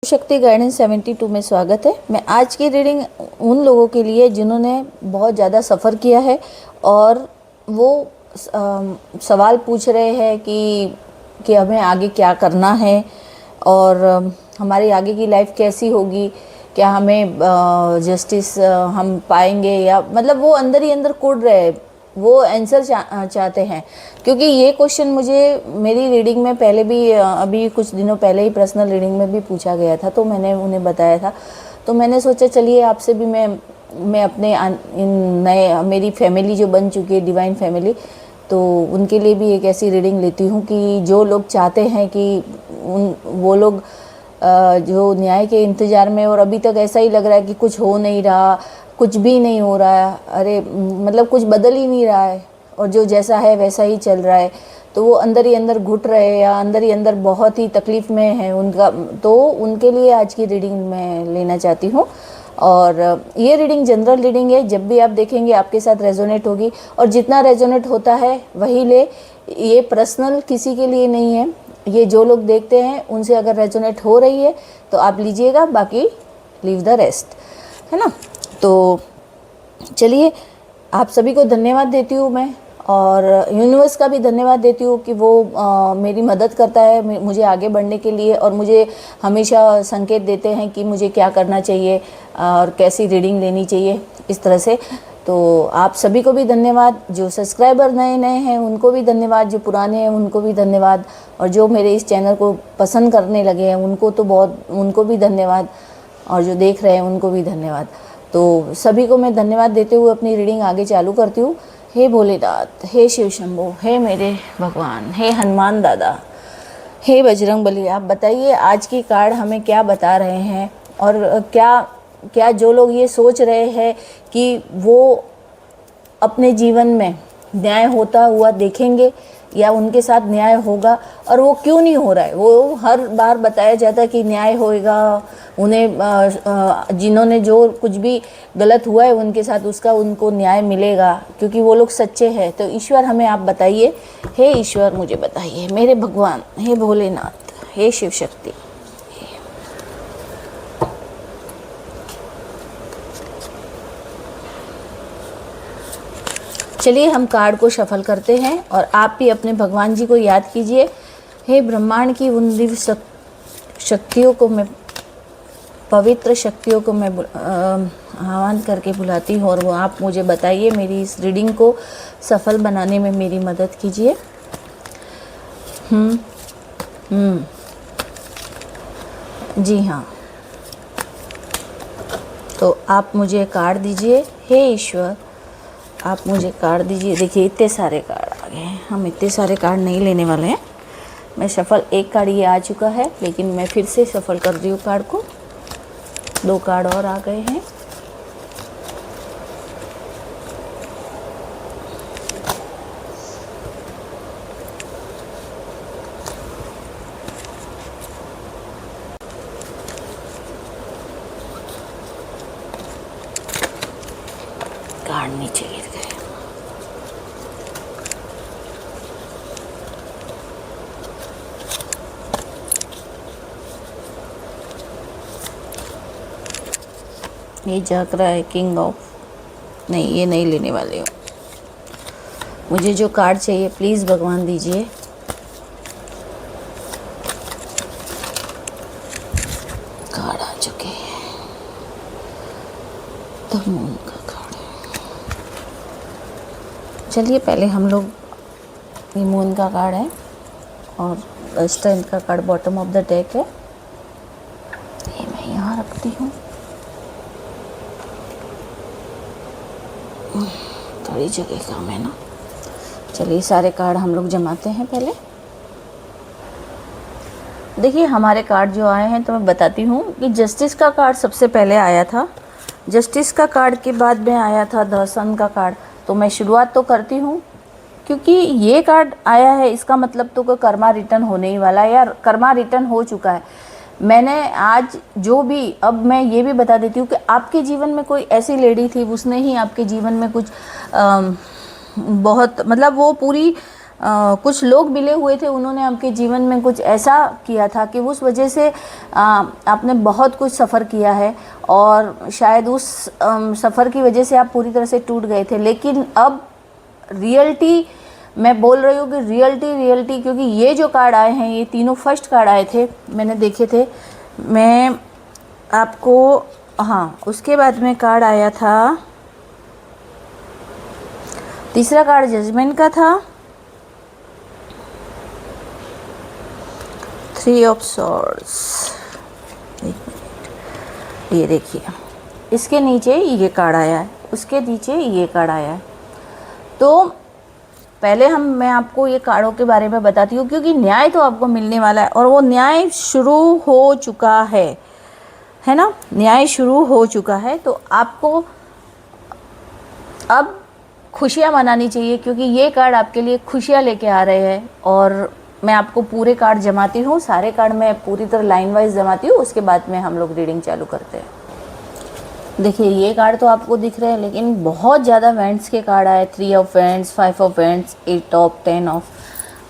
शक्ति गाइडेंस 72 में स्वागत है। मैं आज की रीडिंग उन लोगों के लिए जिन्होंने बहुत ज़्यादा सफ़र किया है और वो सवाल पूछ रहे हैं कि हमें आगे क्या करना है और हमारी आगे की लाइफ कैसी होगी, क्या हमें जस्टिस हम पाएंगे, या मतलब वो अंदर ही अंदर कुढ़ रहे हैं, वो आंसर चाहते हैं। क्योंकि ये क्वेश्चन मुझे मेरी रीडिंग में पहले भी अभी कुछ दिनों पहले ही पर्सनल रीडिंग में भी पूछा गया था, तो मैंने उन्हें बताया था। तो मैंने सोचा चलिए आपसे भी मैं अपने इन नए मेरी फैमिली जो बन चुकी है डिवाइन फैमिली, तो उनके लिए भी एक ऐसी रीडिंग लेती हूँ कि जो लोग चाहते हैं कि वो लोग जो न्याय के इंतज़ार में, और अभी तक ऐसा ही लग रहा है कि कुछ हो नहीं रहा, कुछ भी नहीं हो रहा है, अरे मतलब कुछ बदल ही नहीं रहा है और जो जैसा है वैसा ही चल रहा है, तो वो अंदर ही अंदर घुट रहे हैं या अंदर ही अंदर बहुत ही तकलीफ़ में है उनका, तो उनके लिए आज की रीडिंग मैं लेना चाहती हूँ। और ये रीडिंग जनरल रीडिंग है, जब भी आप देखेंगे आपके साथ रेजोनेट होगी, और जितना रेजोनेट होता है वही ले, ये पर्सनल किसी के लिए नहीं है। ये जो लोग देखते हैं उनसे अगर रेजोनेट हो रही है तो आप लीजिएगा, बाकी लीव द रेस्ट, है ना। तो चलिए, आप सभी को धन्यवाद देती हूँ मैं, और यूनिवर्स का भी धन्यवाद देती हूँ कि वो मेरी मदद करता है मुझे आगे बढ़ने के लिए, और मुझे हमेशा संकेत देते हैं कि मुझे क्या करना चाहिए और कैसी रीडिंग लेनी चाहिए, इस तरह से। तो आप सभी को भी धन्यवाद, जो सब्सक्राइबर नए नए हैं उनको भी धन्यवाद, जो पुराने हैं उनको भी धन्यवाद, और जो मेरे इस चैनल को पसंद करने लगे हैं उनको भी धन्यवाद, और जो देख रहे हैं उनको भी धन्यवाद। तो सभी को मैं धन्यवाद देते हुए अपनी रीडिंग आगे चालू करती हूँ। हे भोलेनाथ, हे शिव शंभो, हे मेरे भगवान, हे हनुमान दादा, हे बजरंग बली, आप बताइए आज की कार्ड हमें क्या बता रहे हैं, और क्या जो लोग ये सोच रहे हैं कि वो अपने जीवन में न्याय होता हुआ देखेंगे या उनके साथ न्याय होगा, और वो क्यों नहीं हो रहा है। वो हर बार बताया जाता है कि न्याय होएगा उन्हें, जिन्होंने जो कुछ भी गलत हुआ है उनके साथ उसका उनको न्याय मिलेगा, क्योंकि वो लोग सच्चे हैं। तो ईश्वर हमें आप बताइए, हे ईश्वर मुझे बताइए, मेरे भगवान, हे भोलेनाथ, हे शिव शक्ति। चलिए हम कार्ड को शफल करते हैं, और आप भी अपने भगवान जी को याद कीजिए। हे ब्रह्मांड की उन दिव्य शक्तियों को मैं, पवित्र शक्तियों को मैं आह्वान करके बुलाती हूँ, और वो आप मुझे बताइए, मेरी इस रीडिंग को सफल बनाने में मेरी मदद कीजिए। जी हाँ, तो आप मुझे कार्ड दीजिए। हे ईश्वर, आप मुझे कार्ड दीजिए। देखिए इतने सारे कार्ड आ गए हैं, हम इतने सारे कार्ड नहीं लेने वाले हैं। मैं सफल, एक कार्ड ये आ चुका है, लेकिन मैं फिर से सफल कर रही हूँ कार्ड को। 2 कार्ड और आ गए हैं। कार्ड नीचे गिर गए। ये जाग रहा है किंग ऑफ, नहीं ये नहीं लेने वाले हो। मुझे जो कार्ड चाहिए प्लीज़ भगवान दीजिए। कार्ड आ चुके हैं, द मून का कार्ड है। चलिए पहले हम लोग, ये मून का कार्ड है और स्ट्रेंथ का card bottom of the deck है। ये मैं यहाँ रखती हूँ, थोड़ी जगह कम है ना। चलिए सारे कार्ड हम लोग जमाते हैं पहले। देखिए हमारे कार्ड जो आए हैं तो मैं बताती हूँ कि जस्टिस का कार्ड सबसे पहले आया था। जस्टिस का कार्ड के बाद में आया था द सन का कार्ड। तो मैं शुरुआत तो करती हूँ, क्योंकि ये कार्ड आया है इसका मतलब तो कोई कर्मा रिटर्न होने ही वाला है, या कर्मा रिटर्न हो चुका है। मैंने आज जो भी, अब मैं ये भी बता देती हूँ कि आपके जीवन में कोई ऐसी लेडी थी, उसने ही आपके जीवन में कुछ बहुत, मतलब वो पूरी कुछ लोग मिले हुए थे, उन्होंने आपके जीवन में कुछ ऐसा किया था कि उस वजह से आपने बहुत कुछ सफ़र किया है और शायद उस सफ़र की वजह से आप पूरी तरह से टूट गए थे। लेकिन अब रियलिटी, मैं बोल रही हूँ कि रियलिटी, क्योंकि ये जो कार्ड आए हैं, ये तीनों फर्स्ट कार्ड आए थे, मैंने देखे थे। मैं आपको, हाँ, उसके बाद में कार्ड आया था, तीसरा कार्ड जजमेंट का था, 3 ऑफ सॉर्ड्स। ये देखिए, इसके नीचे ये कार्ड आया है, उसके नीचे ये कार्ड आया है। तो पहले मैं आपको ये कार्डों के बारे में बताती हूँ, क्योंकि न्याय तो आपको मिलने वाला है और वो न्याय शुरू हो चुका है ना, न्याय शुरू हो चुका है। तो आपको अब खुशियाँ मनानी चाहिए, क्योंकि ये कार्ड आपके लिए खुशियाँ लेके आ रहे हैं। और मैं आपको पूरे कार्ड जमाती हूँ, सारे कार्ड मैं पूरी तरह लाइन वाइज जमाती हूँ, उसके बाद में हम लोग रीडिंग चालू करते हैं। देखिए, ये कार्ड तो आपको दिख रहे हैं, लेकिन बहुत ज़्यादा वेंट्स के कार्ड आए, 3 of vents, 5 of vents, 8 of, 10 of,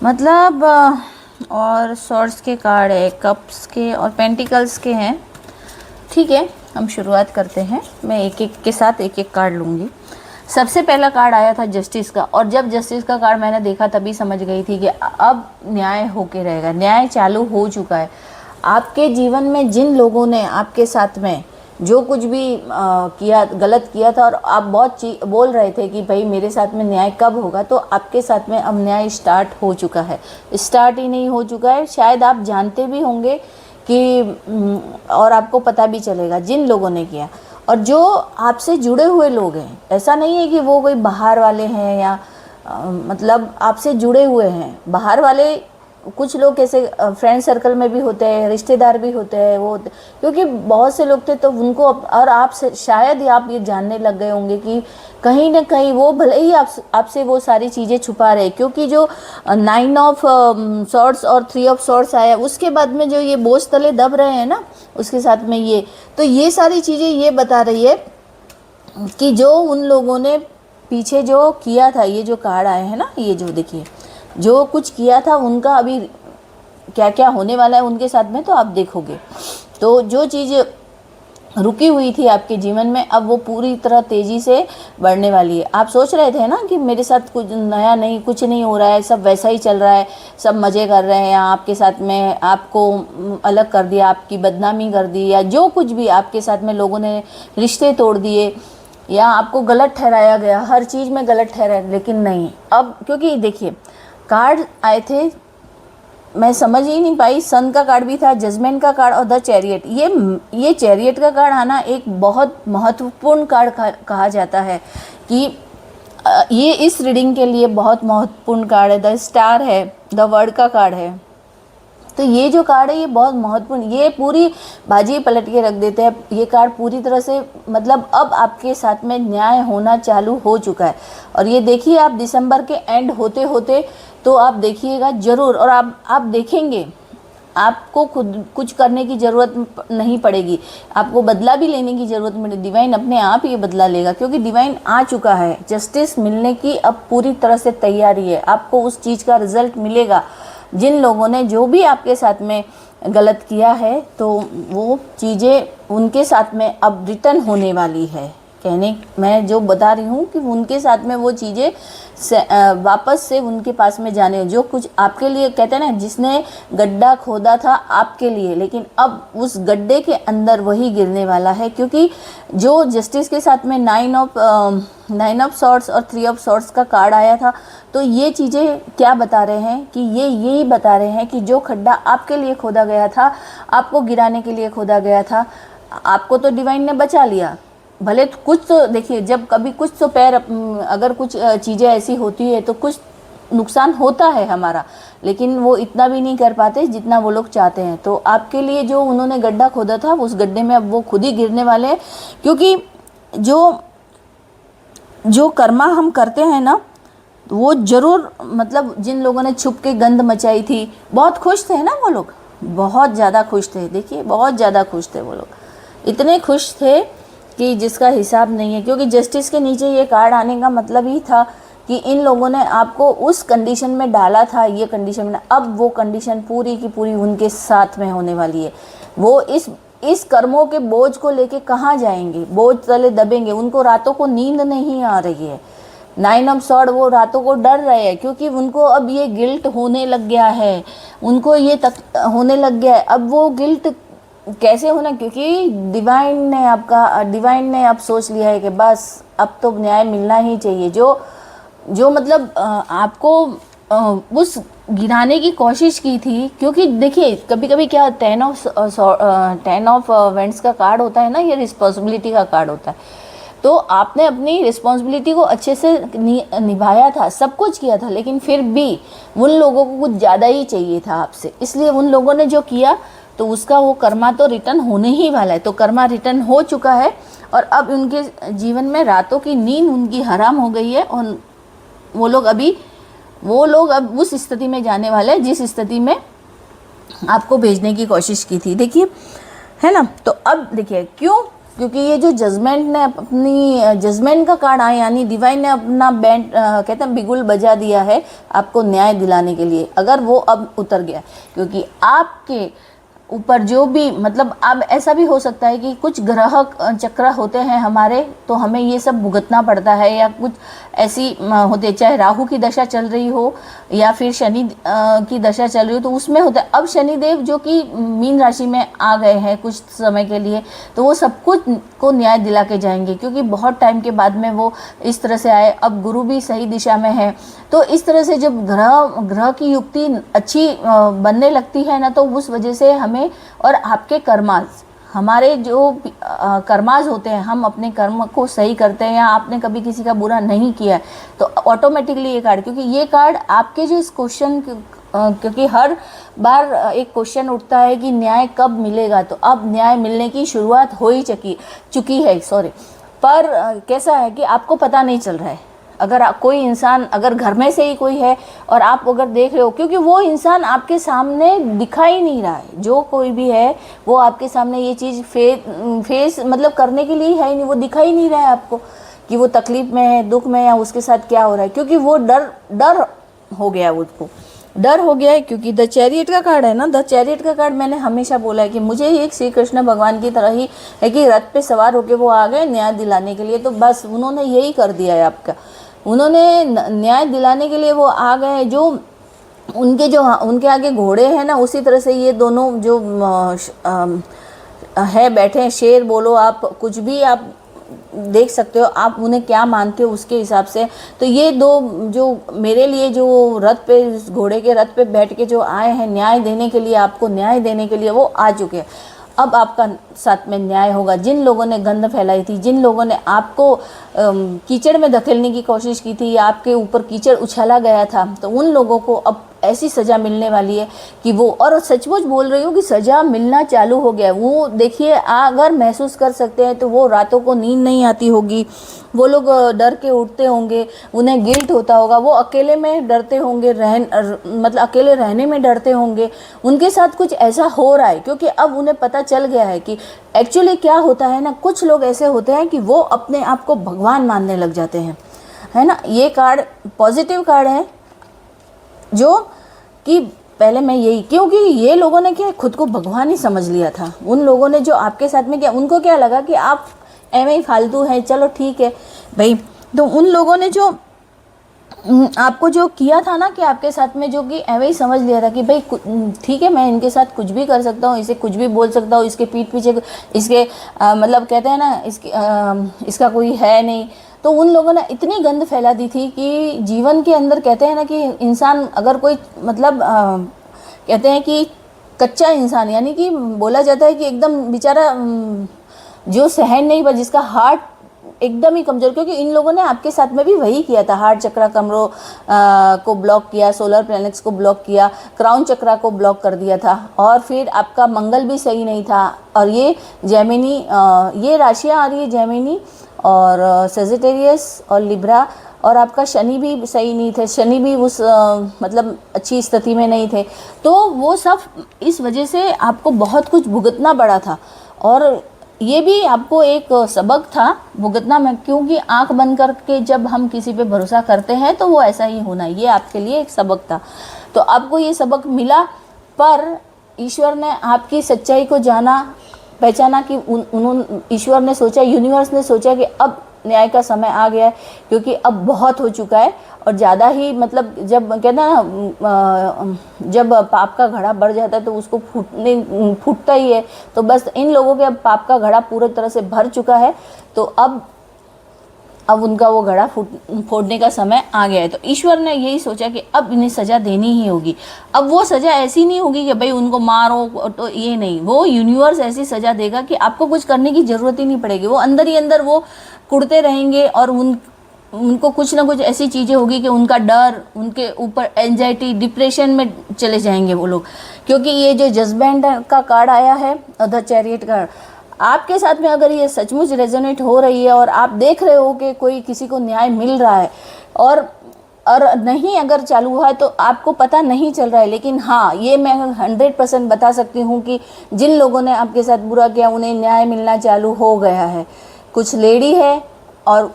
मतलब और सॉर्ड्स के कार्ड है, कप्स के और पेंटिकल्स के हैं। ठीक है, हम शुरुआत करते हैं। मैं एक एक के साथ एक एक कार्ड लूँगी। सबसे पहला कार्ड आया था जस्टिस का, और जब जस्टिस का कार्ड मैंने देखा तभी समझ गई थी कि अब न्याय होके रहेगा, न्याय चालू हो चुका है। आपके जीवन में जिन लोगों ने आपके साथ में जो कुछ भी किया, गलत किया था, और आप बहुत बोल रहे थे कि भाई मेरे साथ में न्याय कब होगा, तो आपके साथ में अब न्याय स्टार्ट हो चुका है। स्टार्ट ही नहीं हो चुका है, शायद आप जानते भी होंगे कि और आपको पता भी चलेगा जिन लोगों ने किया। और जो आपसे जुड़े हुए लोग हैं, ऐसा नहीं है कि वो कोई बाहर वाले हैं या मतलब आपसे जुड़े हुए हैं। बाहर वाले कुछ लोग ऐसे फ्रेंड सर्कल में भी होते हैं, रिश्तेदार भी होते हैं, वो क्योंकि बहुत से लोग थे, तो उनको और आप शायद ही आप ये जानने लग गए होंगे कि कहीं ना कहीं वो भले ही आपसे वो सारी चीज़ें छुपा रहे, क्योंकि जो 9 ऑफ सॉर्ड्स और 3 ऑफ सॉर्ड्स आया, उसके बाद में जो ये बोझ तले दब रहे हैं ना, उसके साथ में ये, तो ये सारी चीज़ें ये बता रही है कि जो उन लोगों ने पीछे जो किया था, ये जो कार्ड आए हैं ना, ये जो देखिए, जो कुछ किया था उनका अभी क्या क्या होने वाला है उनके साथ में, तो आप देखोगे। तो जो चीज़ रुकी हुई थी आपके जीवन में, अब वो पूरी तरह तेज़ी से बढ़ने वाली है। आप सोच रहे थे ना कि मेरे साथ कुछ नया नहीं, कुछ नहीं हो रहा है, सब वैसा ही चल रहा है, सब मज़े कर रहे हैं, या आपके साथ में आपको अलग कर दिया, आपकी बदनामी कर दी, या जो कुछ भी आपके साथ में लोगों ने रिश्ते तोड़ दिए, या आपको गलत ठहराया गया, हर चीज़ में गलत ठहराया। लेकिन नहीं, अब क्योंकि देखिए कार्ड आए थे, मैं समझ ही नहीं पाई, सन का कार्ड भी था, जजमेंट का कार्ड और द चैरियट। ये चैरियट का कार्ड आना एक बहुत महत्वपूर्ण कार्ड कहा जाता है कि ये इस रीडिंग के लिए बहुत महत्वपूर्ण कार्ड है। द स्टार है, द वर्ड का कार्ड है। तो ये जो कार्ड है ये बहुत महत्वपूर्ण, ये पूरी बाजी पलट के रख देते हैं। ये कार्ड पूरी तरह से मतलब अब आपके साथ में न्याय होना चालू हो चुका है। और ये देखिए, आप दिसंबर के एंड होते होते तो आप देखिएगा ज़रूर, और आप देखेंगे आपको खुद कुछ करने की ज़रूरत नहीं पड़ेगी, आपको बदला भी लेने की ज़रूरत नहीं। डिवाइन अपने आप ये बदला लेगा, क्योंकि डिवाइन आ चुका है। जस्टिस मिलने की अब पूरी तरह से तैयारी है, आपको उस चीज़ का रिजल्ट मिलेगा। जिन लोगों ने जो भी आपके साथ में गलत किया है, तो वो चीज़ें उनके साथ में अब रिटर्न होने वाली है। कहने मैं जो बता रही हूँ कि उनके साथ में वो चीज़ें वापस से उनके पास में जाने, जो कुछ आपके लिए कहते हैं ना, जिसने गड्ढा खोदा था आपके लिए, लेकिन अब उस गड्ढे के अंदर वही गिरने वाला है। क्योंकि जो जस्टिस के साथ में 9 ऑफ सॉर्ड्स और 3 ऑफ सॉर्ड्स का कार्ड आया था, तो ये चीज़ें क्या बता रहे हैं कि ये यही बता रहे हैं कि जो खड्डा आपके लिए खोदा गया था, आपको गिराने के लिए खोदा गया था, आपको तो डिवाइन ने बचा लिया। भले कुछ तो देखिए, जब कभी कुछ तो पैर, अगर कुछ चीज़ें ऐसी होती है तो कुछ नुकसान होता है हमारा, लेकिन वो इतना भी नहीं कर पाते जितना वो लोग चाहते हैं। तो आपके लिए जो उन्होंने गड्ढा खोदा था, उस गड्ढे में अब वो खुद ही गिरने वाले हैं। क्योंकि जो कर्मा हम करते हैं ना, वो ज़रूर, मतलब जिन लोगों ने छुप के गंद मचाई थी, बहुत खुश थे ना वो लोग, बहुत ज़्यादा खुश थे। देखिए, बहुत ज़्यादा खुश थे वो लोग, इतने खुश थे कि जिसका हिसाब नहीं है। क्योंकि जस्टिस के नीचे ये कार्ड आने का मतलब ही था कि इन लोगों ने आपको उस कंडीशन में डाला था, ये कंडीशन में, अब वो कंडीशन पूरी की पूरी उनके साथ में होने वाली है। वो इस कर्मों के बोझ को लेके कहाँ जाएंगे, बोझ तले दबेंगे। उनको रातों को नींद नहीं आ रही है। 9 ऑफ सॉर्ड, वो रातों को डर रहे हैं क्योंकि उनको अब ये गिल्ट होने लग गया है, उनको ये होने लग गया है। अब वो गिल्ट कैसे होना, क्योंकि डिवाइन ने अब सोच लिया है कि बस अब तो न्याय मिलना ही चाहिए। जो मतलब आपको उस गिराने की कोशिश की थी, क्योंकि देखिए कभी कभी क्या 10 ऑफ वेंट्स का कार्ड होता है ना, ये रिस्पॉन्सिबिलिटी का कार्ड होता है। तो आपने अपनी रिस्पॉन्सिबिलिटी को अच्छे से निभाया था, सब कुछ किया था, लेकिन फिर भी उन लोगों को कुछ ज़्यादा ही चाहिए था आपसे, इसलिए उन लोगों ने जो किया तो उसका वो कर्मा तो रिटर्न होने ही वाला है। तो कर्मा रिटर्न हो चुका है और अब उनके जीवन में रातों की नींद उनकी हराम हो गई है और वो लोग अब उस स्थिति में जाने वाले हैं जिस स्थिति में आपको भेजने की कोशिश की थी। देखिए, है ना। तो अब देखिए क्यों, क्योंकि ये जो जजमेंट ने अपनी जजमेंट का कार्ड आया, यानी डिवाइन ने अपना बैंड कहते हैं बिगुल बजा दिया है आपको न्याय दिलाने के लिए। अगर वो अब उतर गया, क्योंकि आपके ऊपर जो भी मतलब अब ऐसा भी हो सकता है कि कुछ ग्रह चक्र होते हैं हमारे, तो हमें ये सब भुगतना पड़ता है, या कुछ ऐसी होते, चाहे राहु की दशा चल रही हो या फिर शनि की दशा चल रही हो, तो उसमें होता है। अब शनिदेव जो कि मीन राशि में आ गए हैं कुछ समय के लिए, तो वो सब कुछ को न्याय दिला के जाएंगे, क्योंकि बहुत टाइम के बाद में वो इस तरह से आए। अब गुरु भी सही दिशा में है, तो इस तरह से जब ग्रह की युक्ति अच्छी बनने लगती है ना, तो उस वजह से हमें और आपके कर्माज, हमारे जो कर्माज होते हैं, हम अपने कर्म को सही करते हैं या आपने कभी किसी का बुरा नहीं किया, तो ऑटोमेटिकली ये कार्ड, क्योंकि ये कार्ड आपके जो इस क्वेश्चन, क्योंकि हर बार एक क्वेश्चन उठता है कि न्याय कब मिलेगा, तो अब न्याय मिलने की शुरुआत हो ही चुकी है पर कैसा है कि आपको पता नहीं चल रहा है। अगर कोई इंसान, अगर घर में से ही कोई है और आप अगर देख रहे हो, क्योंकि वो इंसान आपके सामने दिखाई नहीं रहा है, जो कोई भी है वो आपके सामने ये चीज़ फेस मतलब करने के लिए है ही नहीं, वो दिखाई नहीं रहा है आपको कि वो तकलीफ में है, दुख में, या उसके साथ क्या हो रहा है, क्योंकि वो डर हो गया, उसको डर हो गया है। क्योंकि द चैरियट का कार्ड है ना, द चैरियट का कार्ड मैंने हमेशा बोला है कि मुझे एक श्री कृष्ण भगवान की तरह ही है कि रथ पे सवार होके वो आ गए न्याय दिलाने के लिए। तो बस उन्होंने यही कर दिया है आपका, उन्होंने न्याय दिलाने के लिए वो आ गए। जो उनके आगे घोड़े हैं ना, उसी तरह से ये दोनों जो है बैठे हैं, शेर बोलो आप, कुछ भी आप देख सकते हो, आप उन्हें क्या मानते हो उसके हिसाब से। तो ये दो जो मेरे लिए जो रथ पे, घोड़े के रथ पे बैठ के जो आए हैं न्याय देने के लिए, आपको न्याय देने के लिए वो आ चुके हैं। अब आपका साथ में न्याय होगा। जिन लोगों ने गंद फैलाई थी, जिन लोगों ने आपको कीचड़ में धकेलने की कोशिश की थी, या आपके ऊपर कीचड़ उछाला गया था, तो उन लोगों को अब ऐसी सज़ा मिलने वाली है कि वो, और सचमुच बोल रही हूँ कि सज़ा मिलना चालू हो गया है। वो देखिए, अगर महसूस कर सकते हैं तो वो रातों को नींद नहीं आती होगी, वो लोग डर के उठते होंगे, उन्हें गिल्ट होता होगा, वो अकेले में डरते होंगे, मतलब अकेले रहने में डरते होंगे। उनके साथ कुछ ऐसा हो रहा है, क्योंकि अब उन्हें पता चल गया है कि एक्चुअली क्या होता है ना। कुछ लोग ऐसे होते हैं कि वो अपने आप को भगवान मानने लग जाते हैं, है ना। ये कार्ड पॉजिटिव कार्ड है, जो कि पहले मैं यही, क्योंकि ये लोगों ने क्या खुद को भगवान ही समझ लिया था। उन लोगों ने जो आपके साथ में किया, उनको क्या लगा कि आप ऐਵੇਂ ही फालतू हैं, चलो ठीक है भाई। तो उन लोगों ने जो आपको जो किया था ना, कि आपके साथ में जो कि ऐਵੇਂ ही समझ लिया था कि भाई ठीक है, मैं इनके साथ कुछ भी कर सकता हूँ, इसे कुछ भी बोल सकता हूँ, इसके पीठ पीछे इसके मतलब कहते हैं ना, इसका कोई है नहीं। तो उन लोगों ने इतनी गंद फैला दी थी कि जीवन के अंदर कहते हैं ना कि इंसान अगर कोई मतलब कहते हैं कि कच्चा इंसान, यानी कि बोला जाता है कि एकदम बेचारा जो सहन नहीं, पर जिसका हार्ट एकदम ही कमज़ोर, क्योंकि इन लोगों ने आपके साथ में भी वही किया था। हार्ट चक्रा कमरों को ब्लॉक किया, सोलर प्लैनेट्स को ब्लॉक किया, क्राउन चक्रा को ब्लॉक कर दिया था, और फिर आपका मंगल भी सही नहीं था। और ये जेमिनी, ये राशियाँ आ रही है जेमिनी और सेजिटेरियस और लिब्रा, और आपका शनि भी सही नहीं थे, शनि भी उस मतलब अच्छी स्थिति में नहीं थे। तो वो सब इस वजह से आपको बहुत कुछ भुगतना पड़ा था। और ये भी आपको एक सबक था भुगतना में, क्योंकि आंख बंद करके जब हम किसी पे भरोसा करते हैं तो वो ऐसा ही होना, ये आपके लिए एक सबक था। तो आपको ये सबक मिला, पर ईश्वर ने आपकी सच्चाई को जाना, पहचाना कि उन्होंने ईश्वर ने सोचा, यूनिवर्स ने सोचा कि अब न्याय का समय आ गया है, क्योंकि अब बहुत हो चुका है और ज़्यादा ही, मतलब जब कहते हैं ना, जब पाप का घड़ा बढ़ जाता है तो उसको फूटता ही है। तो बस इन लोगों के अब पाप का घड़ा पूरी तरह से भर चुका है, तो अब उनका वो घड़ा फोड़ने का समय आ गया है। तो ईश्वर ने यही सोचा कि अब इन्हें सज़ा देनी ही होगी। अब वो सज़ा ऐसी नहीं होगी कि भाई उनको मारो, तो ये नहीं, वो यूनिवर्स ऐसी सज़ा देगा कि आपको कुछ करने की ज़रूरत ही नहीं पड़ेगी। वो अंदर ही अंदर वो कुड़ते रहेंगे और उनको कुछ ना कुछ ऐसी चीज़ें होगी कि उनका डर, उनके ऊपर एंजाइटी, डिप्रेशन में चले जाएंगे वो लोग। क्योंकि ये जो जजमेंट का कार्ड आया है, द चैरियट कार्ड, आपके साथ में अगर ये सचमुच रेजोनेट हो रही है और आप देख रहे हो कि कोई किसी को न्याय मिल रहा है, और नहीं अगर चालू हुआ है तो आपको पता नहीं चल रहा है, लेकिन हाँ ये मैं 100% बता सकती हूँ कि जिन लोगों ने आपके साथ बुरा किया उन्हें न्याय मिलना चालू हो गया है। कुछ लेडी है और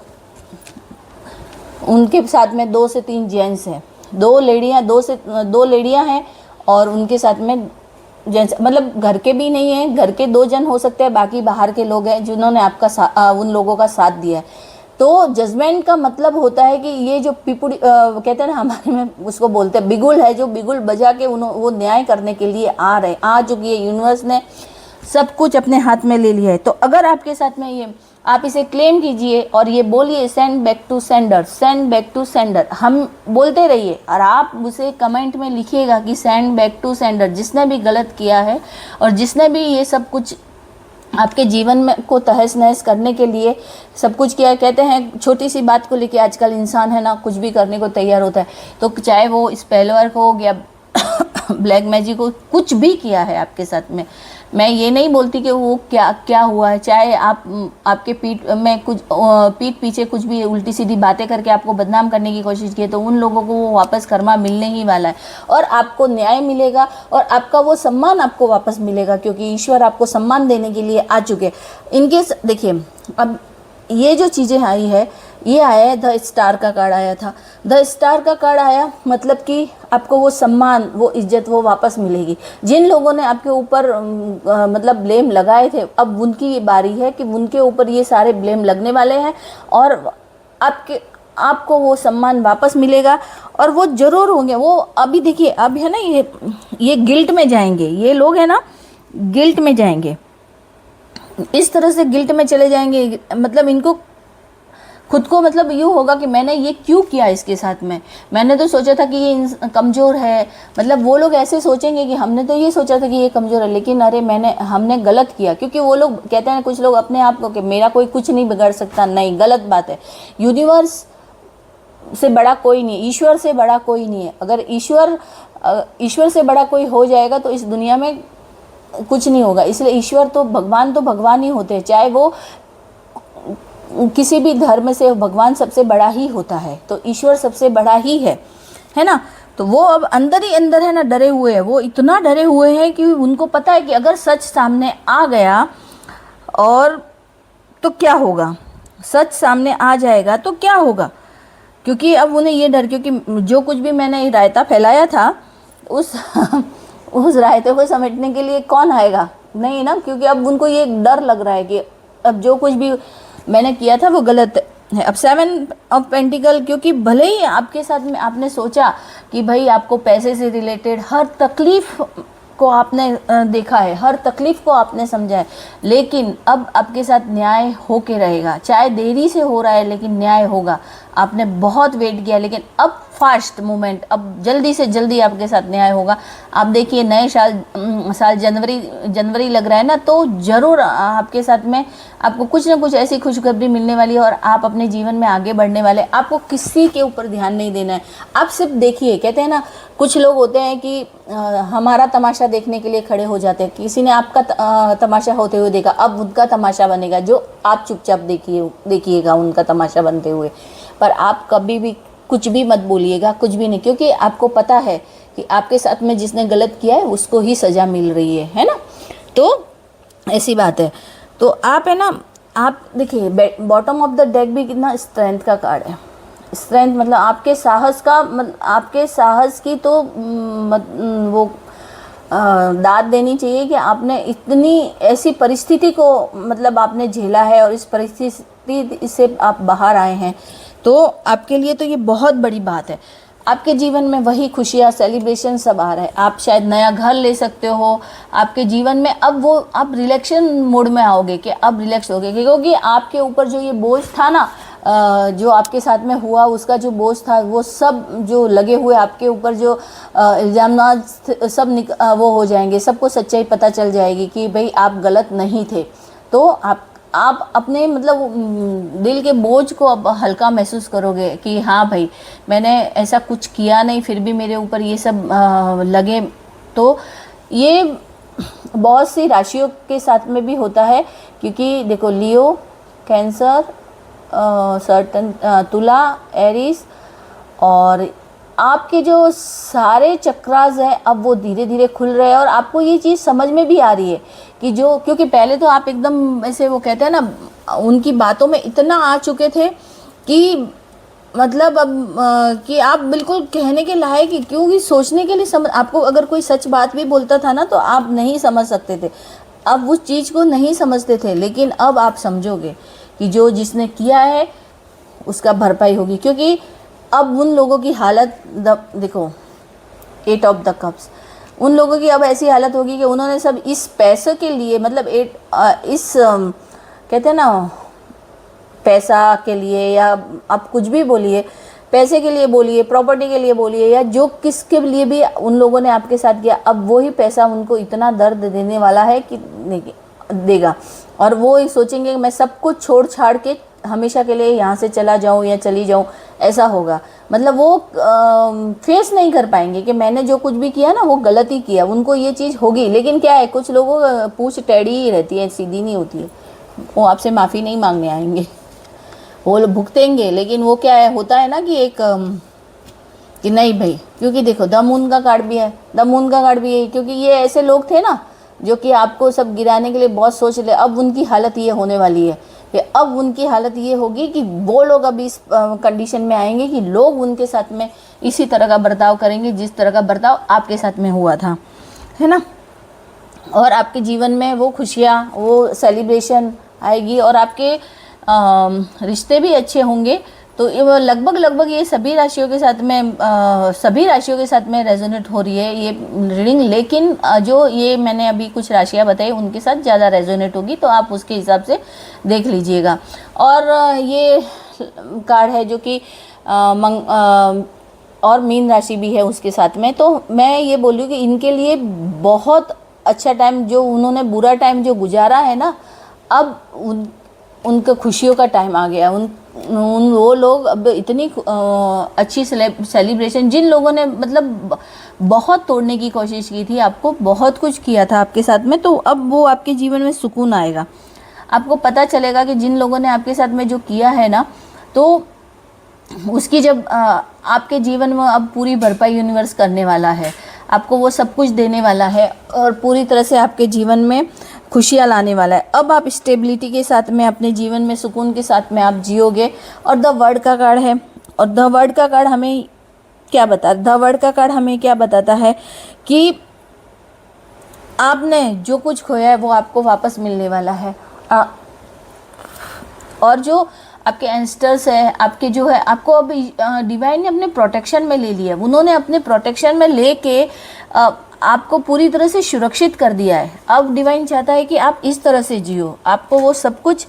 उनके साथ में 2 से 3 जेंट्स हैं, 2 लेडियाँ हैं और उनके साथ में जेंट्स, मतलब घर के भी नहीं है, घर के 2 जन हो सकते हैं, बाकी बाहर के लोग हैं जिन्होंने आपका उन लोगों का साथ दिया है। तो जजमेंट का मतलब होता है कि ये जो पिपुड़ी कहते हैं ना, हमारे में उसको बोलते हैं बिगुल है, जो बिगुल बजा के वो न्याय करने के लिए आ चुकी है। यूनिवर्स ने सब कुछ अपने हाथ में ले लिया है। तो अगर आपके साथ में ये, आप इसे क्लेम कीजिए और ये बोलिए send back to sender, send back to sender, हम बोलते रहिए और आप उसे कमेंट में लिखिएगा कि सेंड बैक टू सेंडर। जिसने भी गलत किया है और जिसने भी ये सब कुछ आपके जीवन में को तहस नहस करने के लिए सब कुछ किया है। कहते हैं छोटी सी बात को लेके आजकल इंसान है ना कुछ भी करने को तैयार होता है। तो चाहे वो स्पेलवर्क हो या ब्लैक मैजिक हो, कुछ भी किया है आपके साथ में, मैं ये नहीं बोलती कि वो क्या क्या हुआ है। चाहे आपके पीठ पीछे कुछ भी उल्टी सीधी बातें करके आपको बदनाम करने की कोशिश की, तो उन लोगों को वो वापस कर्मा मिलने ही वाला है और आपको न्याय मिलेगा और आपका वो सम्मान आपको वापस मिलेगा, क्योंकि ईश्वर आपको सम्मान देने के लिए आ चुके। इनके देखिए, अब ये जो चीज़ें आई है, ये आया है द स्टार का कार्ड आया था। द स्टार का कार्ड आया मतलब कि आपको वो सम्मान, वो इज्जत वो वापस मिलेगी। जिन लोगों ने आपके ऊपर मतलब ब्लेम लगाए थे, अब उनकी ये बारी है कि उनके ऊपर ये सारे ब्लेम लगने वाले हैं और आपको वो सम्मान वापस मिलेगा और वो ज़रूर होंगे। वो अभी देखिए, अब है ना ये गिल्ट में जाएंगे, ये लोग है ना गिल्ट में जाएंगे, इस तरह से गिल्ट में चले जाएंगे। मतलब इनको खुद को मतलब यूँ होगा कि मैंने ये क्यों किया इसके साथ में, मैंने तो सोचा था कि ये कमज़ोर है। मतलब वो लोग ऐसे सोचेंगे कि हमने तो ये सोचा था कि ये कमज़ोर है, लेकिन अरे हमने गलत किया। क्योंकि वो लोग कहते हैं कुछ लोग अपने आप को कि मेरा कोई कुछ नहीं बिगाड़ सकता, नहीं, गलत बात है। यूनिवर्स से बड़ा कोई नहीं, ईश्वर से बड़ा कोई नहीं है। अगर ईश्वर से बड़ा कोई हो जाएगा तो इस दुनिया में कुछ नहीं होगा। इसलिए ईश्वर तो भगवान ही होते हैं, चाहे वो किसी भी धर्म से, भगवान सबसे बड़ा ही होता है। तो ईश्वर सबसे बड़ा ही है ना। तो वो अब अंदर ही अंदर है ना डरे हुए हैं, वो इतना डरे हुए हैं कि उनको पता है कि अगर सच सामने आ गया और तो क्या होगा, सच सामने आ जाएगा तो क्या होगा। क्योंकि अब उन्हें ये डर, क्योंकि जो कुछ भी मैंने रायता फैलाया था उस रायते को समेटने के लिए कौन आएगा, नहीं ना। क्योंकि अब उनको ये डर लग रहा है कि अब जो कुछ भी मैंने किया था वो गलत है। अब 7 ऑफ पेंटिकल, क्योंकि भले ही आपके साथ में आपने सोचा कि भाई आपको पैसे से रिलेटेड हर तकलीफ़ को आपने देखा है, हर तकलीफ़ को आपने समझा है, लेकिन अब आपके साथ न्याय हो के रहेगा। चाहे देरी से हो रहा है लेकिन न्याय होगा। आपने बहुत वेट किया लेकिन अब फास्ट मूवमेंट, अब जल्दी से जल्दी आपके साथ न्याय होगा। आप देखिए नए साल जनवरी लग रहा है ना, तो ज़रूर आपके साथ में आपको कुछ ना कुछ ऐसी खुशखबरी मिलने वाली है और आप अपने जीवन में आगे बढ़ने वाले। आपको किसी के ऊपर ध्यान नहीं देना है, आप सिर्फ देखिए। कहते हैं ना कुछ लोग होते हैं कि हमारा तमाशा देखने के लिए खड़े हो जाते हैं। किसी ने आपका तमाशा होते हुए देखा, अब उनका तमाशा बनेगा, जो आप चुपचाप देखिएगा उनका तमाशा बनते हुए। पर आप कभी भी कुछ भी मत बोलिएगा, कुछ भी नहीं, क्योंकि आपको पता है कि आपके साथ में जिसने गलत किया है उसको ही सज़ा मिल रही है ना। तो ऐसी बात है। तो आप है ना, आप देखिए बॉटम ऑफ द डेक भी कितना स्ट्रेंथ का कार्ड है। स्ट्रेंथ मतलब आपके साहस का, मतलब आपके साहस की तो वो दाद देनी चाहिए कि आपने इतनी ऐसी परिस्थिति को मतलब आपने झेला है और इस परिस्थिति से आप बाहर आए हैं, तो आपके लिए तो ये बहुत बड़ी बात है। आपके जीवन में वही खुशियाँ, सेलिब्रेशन सब आ रहा है। आप शायद नया घर ले सकते हो आपके जीवन में। अब वो आप रिलैक्शन मोड में आओगे कि अब रिलैक्स हो गए, क्योंकि आपके ऊपर जो ये बोझ था ना, जो आपके साथ में हुआ उसका जो बोझ था, वो सब जो लगे हुए आपके ऊपर जो इल्ज़ाम सब वो हो जाएंगे, सबको सच्चाई पता चल जाएगी कि भाई आप गलत नहीं थे। तो आप अपने मतलब दिल के बोझ को अब हल्का महसूस करोगे कि हाँ भाई, मैंने ऐसा कुछ किया नहीं, फिर भी मेरे ऊपर ये सब लगे। तो ये बहुत सी राशियों के साथ में भी होता है, क्योंकि देखो लियो, कैंसर, सर्टन तुला, एरीज, और आपके जो सारे चक्रास हैं अब वो धीरे धीरे खुल रहे हैं। और आपको ये चीज़ समझ में भी आ रही है कि जो, क्योंकि पहले तो आप एकदम ऐसे वो कहते हैं ना, उनकी बातों में इतना आ चुके थे कि मतलब अब कि आप बिल्कुल कहने के लायक ही, क्योंकि सोचने के लिए समझ, आपको अगर कोई सच बात भी बोलता था ना तो आप नहीं समझ सकते थे, अब उस चीज़ को नहीं समझते थे। लेकिन अब आप समझोगे कि जो जिसने किया है उसका भरपाई होगी, क्योंकि अब उन लोगों की हालत देखो, 8 ऑफ द कप्स, उन लोगों की अब ऐसी हालत होगी कि उन्होंने सब इस पैसे के लिए, मतलब कहते हैं ना, पैसा के लिए, या आप कुछ भी बोलिए, पैसे के लिए बोलिए, प्रॉपर्टी के लिए बोलिए, या जो किसके लिए भी उन लोगों ने आपके साथ किया, अब वही पैसा उनको इतना दर्द देने वाला है कि देगा। और वो ही सोचेंगे कि मैं सब कुछ छोड़ छाड़ के हमेशा के लिए यहाँ से चला जाऊँ या चली जाऊँ, ऐसा होगा। मतलब वो फेस नहीं कर पाएंगे कि मैंने जो कुछ भी किया ना वो गलती किया, उनको ये चीज़ होगी। लेकिन क्या है, कुछ लोगों पूछ टेढ़ी ही रहती है, सीधी नहीं होती है। वो आपसे माफ़ी नहीं मांगने आएंगे, वो लोग भुगतेंगे। लेकिन वो क्या है, होता है ना कि एक कि नहीं भाई, क्योंकि देखो द मून का कार्ड भी है, द मून का कार्ड भी है, क्योंकि ये ऐसे लोग थे ना जो कि आपको सब गिराने के लिए बहुत सोच ले। अब उनकी हालत ये होने वाली है कि अब उनकी हालत ये होगी कि वो लोग अभी इस कंडीशन में आएंगे कि लोग उनके साथ में इसी तरह का बर्ताव करेंगे जिस तरह का बर्ताव आपके साथ में हुआ था, है ना। और आपके जीवन में वो खुशियाँ, वो सेलिब्रेशन आएगी, और आपके रिश्ते भी अच्छे होंगे। तो ये लगभग ये सभी राशियों के साथ में रेजोनेट हो रही है ये रीडिंग। लेकिन जो ये मैंने अभी कुछ राशियां बताई उनके साथ ज़्यादा रेजोनेट होगी, तो आप उसके हिसाब से देख लीजिएगा। और ये कार्ड है जो कि और मीन राशि भी है उसके साथ में। तो मैं ये बोलूँ कि इनके लिए बहुत अच्छा टाइम, जो उन्होंने बुरा टाइम जो गुजारा है ना, अब उनका खुशियों का टाइम आ गया। वो लोग अब इतनी अच्छी सेलिब्रेशन, जिन लोगों ने मतलब बहुत तोड़ने की कोशिश की थी, आपको बहुत कुछ किया था आपके साथ में, तो अब वो आपके जीवन में सुकून आएगा। आपको पता चलेगा कि जिन लोगों ने आपके साथ में जो किया है ना, तो उसकी जब आपके जीवन में अब पूरी भरपाई यूनिवर्स करने वाला है, आपको वो सब कुछ देने वाला है और पूरी तरह से आपके जीवन में खुशियाँ लाने वाला है। अब आप स्टेबिलिटी के साथ में अपने जीवन में सुकून के साथ में आप जियोगे। और द वर्ड का कार्ड है, और द वर्ड का कार्ड हमें क्या बताता है कि आपने जो कुछ खोया है वो आपको वापस मिलने वाला है। और जो आपके एंस्टर्स है, आपके जो है, आपको अभी डिवाइन ने अपने प्रोटेक्शन में ले लिया। उन्होंने अपने प्रोटेक्शन में लेके आपको पूरी तरह से सुरक्षित कर दिया है। अब डिवाइन चाहता है कि आप इस तरह से जियो, आपको वो सब कुछ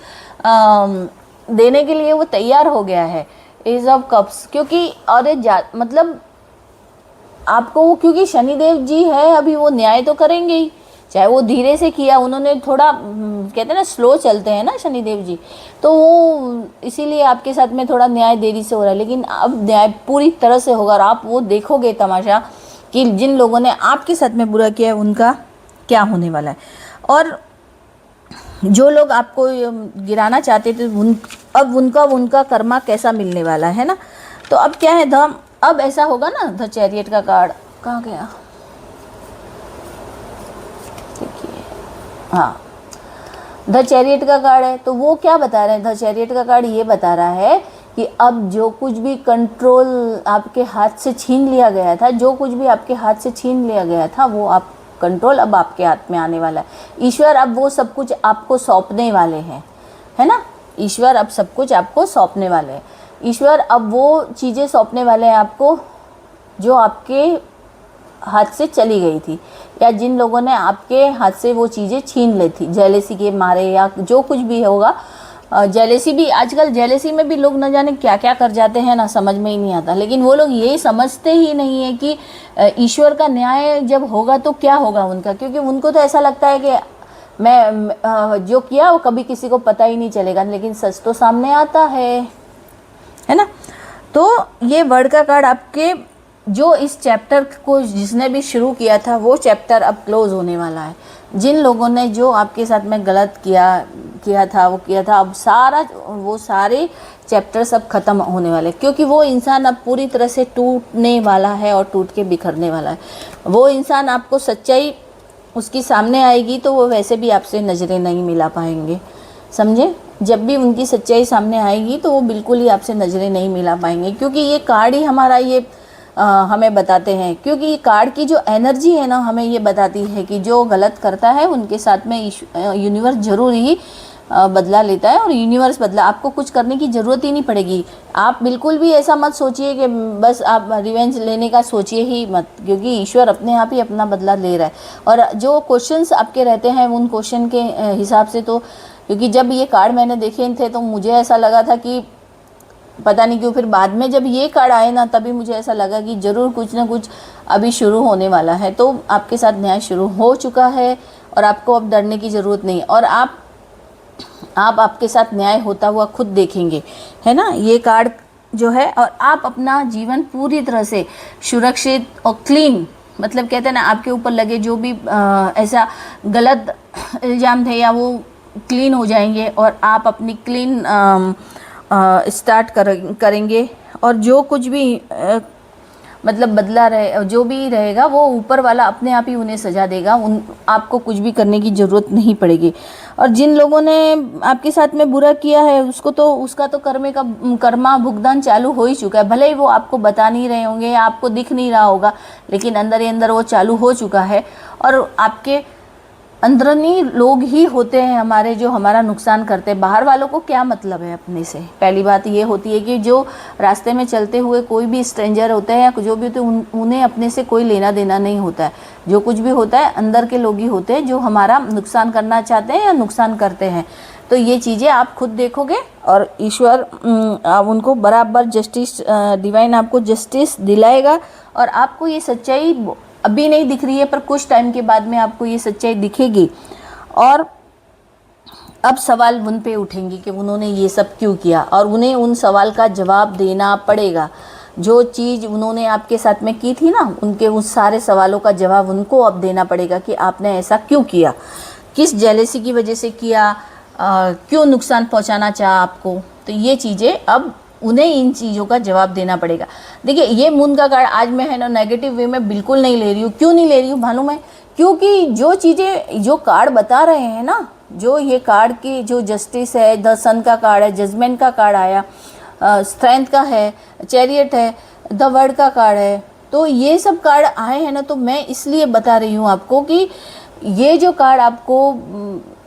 देने के लिए वो तैयार हो गया है। एज ऑफ कप्स, क्योंकि और मतलब आपको वो, क्योंकि शनिदेव जी है अभी, वो न्याय तो करेंगे ही, चाहे वो धीरे से किया। उन्होंने थोड़ा कहते हैं ना स्लो चलते हैं ना शनिदेव जी, तो वो इसीलिए आपके साथ में थोड़ा न्याय देरी से हो रहा है। लेकिन अब न्याय पूरी तरह से होगा और आप वो देखोगे तमाशा कि जिन लोगों ने आपके साथ में बुरा किया है उनका क्या होने वाला है। और जो लोग आपको गिराना चाहते थे अब उनका कर्मा कैसा मिलने वाला है ना। तो अब क्या है, अब ऐसा होगा ना, द चैरियट का कार्ड कहाँ गया, देखिए, हाँ, द चैरियट का कार्ड है, तो वो क्या बता रहे हैं, द चैरियट का कार्ड ये बता रहा है कि अब जो कुछ भी कंट्रोल आपके हाथ से छीन लिया गया था, जो कुछ भी आपके हाथ से छीन लिया गया था, वो आप कंट्रोल अब आपके हाथ में आने वाला है। ईश्वर अब वो सब कुछ आपको सौंपने वाले हैं, है ना। ईश्वर अब सब कुछ आपको सौंपने वाले हैं। ईश्वर अब वो चीज़ें सौंपने वाले हैं आपको जो आपके हाथ से चली गई थी, या जिन लोगों ने आपके हाथ से वो चीज़ें छीन ली थी, जेलेसी के मारे या जो कुछ भी होगा। जेलेसी भी, आजकल जेलेसी में भी लोग न जाने क्या क्या कर जाते हैं ना, समझ में ही नहीं आता। लेकिन वो लोग ये समझते ही नहीं है कि ईश्वर का न्याय जब होगा तो क्या होगा उनका, क्योंकि उनको तो ऐसा लगता है कि मैं जो किया वो कभी किसी को पता ही नहीं चलेगा, लेकिन सच तो सामने आता है ना। तो ये वर्ड का कार्ड आपके जो इस चैप्टर को जिसने भी शुरू किया था वो चैप्टर अब क्लोज होने वाला है। जिन लोगों ने जो आपके साथ में गलत किया था, अब वो सारे चैप्टर्स अब ख़त्म होने वाले, क्योंकि वो इंसान अब पूरी तरह से टूटने वाला है और टूट के बिखरने वाला है। वो इंसान, आपको सच्चाई उसकी सामने आएगी तो वो वैसे भी आपसे नज़रें नहीं मिला पाएंगे, समझे। जब भी उनकी सच्चाई सामने आएगी तो वो बिल्कुल ही आपसे नज़रें नहीं मिला पाएंगे, क्योंकि ये कार्ड ही हमारा ये हमें बताते हैं, क्योंकि ये कार्ड की जो एनर्जी है ना, हमें ये बताती है कि जो गलत करता है उनके साथ में यूनिवर्स ज़रूर ही बदला लेता है, और यूनिवर्स बदला, आपको कुछ करने की ज़रूरत ही नहीं पड़ेगी। आप बिल्कुल भी ऐसा मत सोचिए कि बस आप रिवेंज लेने का सोचिए ही मत, क्योंकि ईश्वर अपने आप ही अपना बदला ले रहा है। और जो क्वेश्चंस आपके रहते हैं उन क्वेश्चन के हिसाब से, तो क्योंकि जब ये कार्ड मैंने देखे थे तो मुझे ऐसा लगा था कि पता नहीं क्यों, फिर बाद में जब ये कार्ड आए ना तभी मुझे ऐसा लगा कि ज़रूर कुछ ना कुछ अभी शुरू होने वाला है। तो आपके साथ न्याय शुरू हो चुका है और आपको अब डरने की ज़रूरत नहीं, और आप आपके साथ न्याय होता हुआ खुद देखेंगे, है ना, ये कार्ड जो है। और आप अपना जीवन पूरी तरह से सुरक्षित और क्लीन, मतलब कहते हैं ना, आपके ऊपर लगे जो भी ऐसा गलत इल्ज़ाम थे या वो क्लीन हो जाएंगे, और आप अपनी क्लीन स्टार्ट करेंगे। और जो कुछ भी मतलब बदला रहे, जो भी रहेगा वो ऊपर वाला अपने आप ही उन्हें सजा देगा, आपको कुछ भी करने की ज़रूरत नहीं पड़ेगी। और जिन लोगों ने आपके साथ में बुरा किया है उसका तो कर्मा भुगतान चालू हो ही चुका है। भले ही वो आपको बता नहीं रहे होंगे या आपको दिख नहीं रहा होगा, लेकिन अंदर ही अंदर वो चालू हो चुका है। और आपके अंदरूनी लोग ही होते हैं हमारे, जो हमारा नुकसान करते हैं। बाहर वालों को क्या मतलब है अपने से। पहली बात ये होती है कि जो रास्ते में चलते हुए कोई भी स्ट्रेंजर होते हैं या जो भी होते हैं, उन्हें अपने से कोई लेना देना नहीं होता है। जो कुछ भी होता है अंदर के लोग ही होते हैं जो हमारा नुकसान करना चाहते हैं या नुकसान करते हैं। तो ये चीज़ें आप खुद देखोगे और ईश्वर आप उनको बराबर जस्टिस, डिवाइन आपको जस्टिस दिलाएगा। और आपको ये सच्चाई अभी नहीं दिख रही है, पर कुछ टाइम के बाद में आपको ये सच्चाई दिखेगी। और अब सवाल उन पे उठेंगे कि उन्होंने ये सब क्यों किया, और उन्हें उन सवाल का जवाब देना पड़ेगा। जो चीज़ उन्होंने आपके साथ में की थी ना, उनके उस सारे सवालों का जवाब उनको अब देना पड़ेगा कि आपने ऐसा क्यों किया, किस जेलेसी की वजह से किया, क्यों नुकसान पहुंचाना चाहा आपको। तो ये चीज़ें अब उन्हें इन चीज़ों का जवाब देना पड़ेगा। देखिए, ये मून का कार्ड आज मैं है ना नेगेटिव वे में बिल्कुल नहीं ले रही हूँ। क्यों नहीं ले रही हूँ मालूम है? क्योंकि जो चीज़ें जो कार्ड बता रहे हैं ना, जो ये कार्ड की जो जस्टिस है, द सन का कार्ड है, जजमेंट का कार्ड आया, स्ट्रेंथ का है, चैरियट है, द वर्ड का कार्ड है, तो ये सब कार्ड आए हैं ना, तो मैं इसलिए बता रही हूँ आपको कि ये जो कार्ड आपको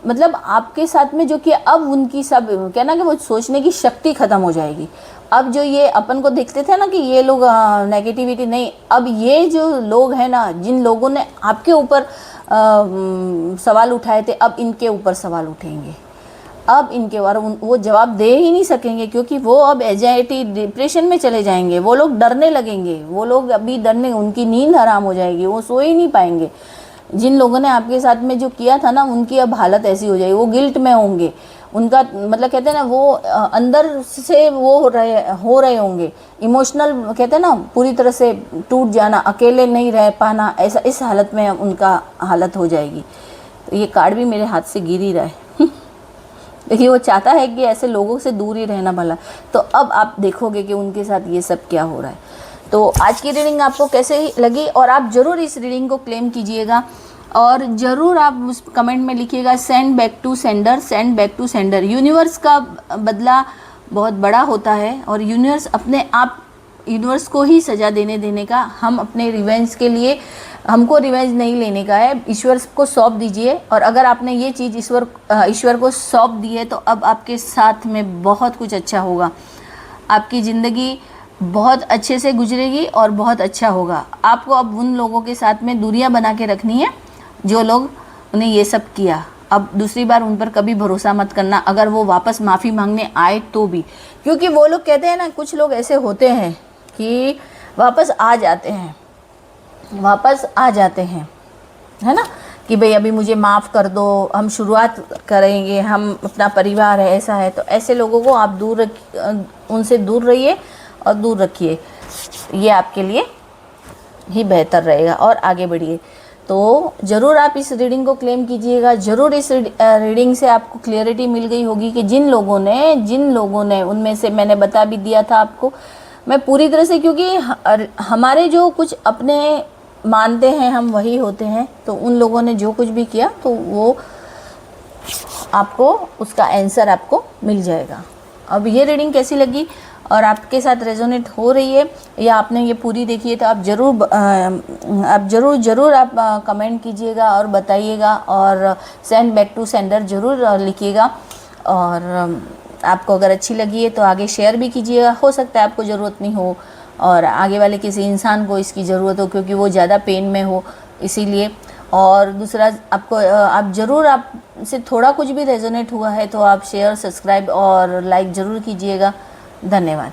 मतलब आपके साथ में जो कि अब उनकी सब कहना कि वो सोचने की शक्ति ख़त्म हो जाएगी। अब जो ये अपन को देखते थे ना कि ये लोग नेगेटिविटी नहीं, अब ये जो लोग हैं ना, जिन लोगों ने आपके ऊपर सवाल उठाए थे, अब इनके ऊपर सवाल उठेंगे। अब इनके बारे वो जवाब दे ही नहीं सकेंगे, क्योंकि वो अब एंजाइटी डिप्रेशन में चले जाएंगे। वो लोग डरने लगेंगे, वो लोग अभी डरने, उनकी नींद हराम हो जाएगी, वो सो ही नहीं पाएंगे। जिन लोगों ने आपके साथ में जो किया था ना, उनकी अब हालत ऐसी हो जाएगी, वो गिल्ट में होंगे। उनका मतलब कहते हैं ना, वो अंदर से वो हो रहे होंगे इमोशनल, कहते हैं ना, पूरी तरह से टूट जाना, अकेले नहीं रह पाना, ऐसा इस हालत में उनका हालत हो जाएगी। तो ये कार्ड भी मेरे हाथ से गिर ही रहा है। देखिए, वो चाहता है कि ऐसे लोगों से दूर ही रहना भला। तो अब आप देखोगे कि उनके साथ ये सब क्या हो रहा है। तो आज की रीडिंग आपको कैसे लगी, और आप ज़रूर इस रीडिंग को क्लेम कीजिएगा। और ज़रूर आप उस कमेंट में लिखिएगा send back to sender, send back to sender. Universe का बदला बहुत बड़ा होता है और यूनिवर्स अपने आप, यूनिवर्स को ही सज़ा देने का, हम अपने रिवेंज के लिए, हमको रिवेंज नहीं लेने का है। ईश्वर को सौंप दीजिए और अगर आपने ये चीज़ ईश्वर को सौंप दी है तो अब आपके साथ में बहुत कुछ अच्छा होगा। आपकी ज़िंदगी बहुत अच्छे से गुजरेगी और बहुत अच्छा होगा। आपको अब उन लोगों के साथ में दूरियां बना के रखनी है जो लोग उन्हें ये सब किया। अब दूसरी बार उन पर कभी भरोसा मत करना, अगर वो वापस माफ़ी मांगने आए तो भी, क्योंकि वो लोग कहते हैं ना, कुछ लोग ऐसे होते हैं कि वापस आ जाते हैं, है ना, कि भाई अभी मुझे माफ़ कर दो, हम शुरुआत करेंगे, हम अपना परिवार है, ऐसा है। तो ऐसे लोगों को आप उनसे दूर रहिए और दूर रखिए, ये आपके लिए ही बेहतर रहेगा और आगे बढ़िए। तो ज़रूर आप इस रीडिंग को क्लेम कीजिएगा। ज़रूर इस रीडिंग से आपको क्लियरिटी मिल गई होगी कि जिन लोगों ने उनमें से मैंने बता भी दिया था आपको मैं पूरी तरह से, क्योंकि हमारे जो कुछ अपने मानते हैं हम वही होते हैं, तो उन लोगों ने जो कुछ भी किया तो वो आपको उसका आंसर आपको मिल जाएगा। अब ये रीडिंग कैसी लगी और आपके साथ रेजोनेट हो रही है या आपने ये पूरी देखी है, तो आप ज़रूर आप कमेंट कीजिएगा और बताइएगा और सेंड बैक टू सेंडर ज़रूर लिखिएगा। और आपको अगर अच्छी लगी है तो आगे शेयर भी कीजिएगा। हो सकता है आपको ज़रूरत नहीं हो और आगे वाले किसी इंसान को इसकी ज़रूरत हो क्योंकि वो ज़्यादा पेन में हो, इसीलिए। और दूसरा, आप ज़रूर, आपसे थोड़ा कुछ भी रेजोनेट हुआ है तो आप शेयर, सब्सक्राइब और लाइक ज़रूर कीजिएगा। धन्यवाद।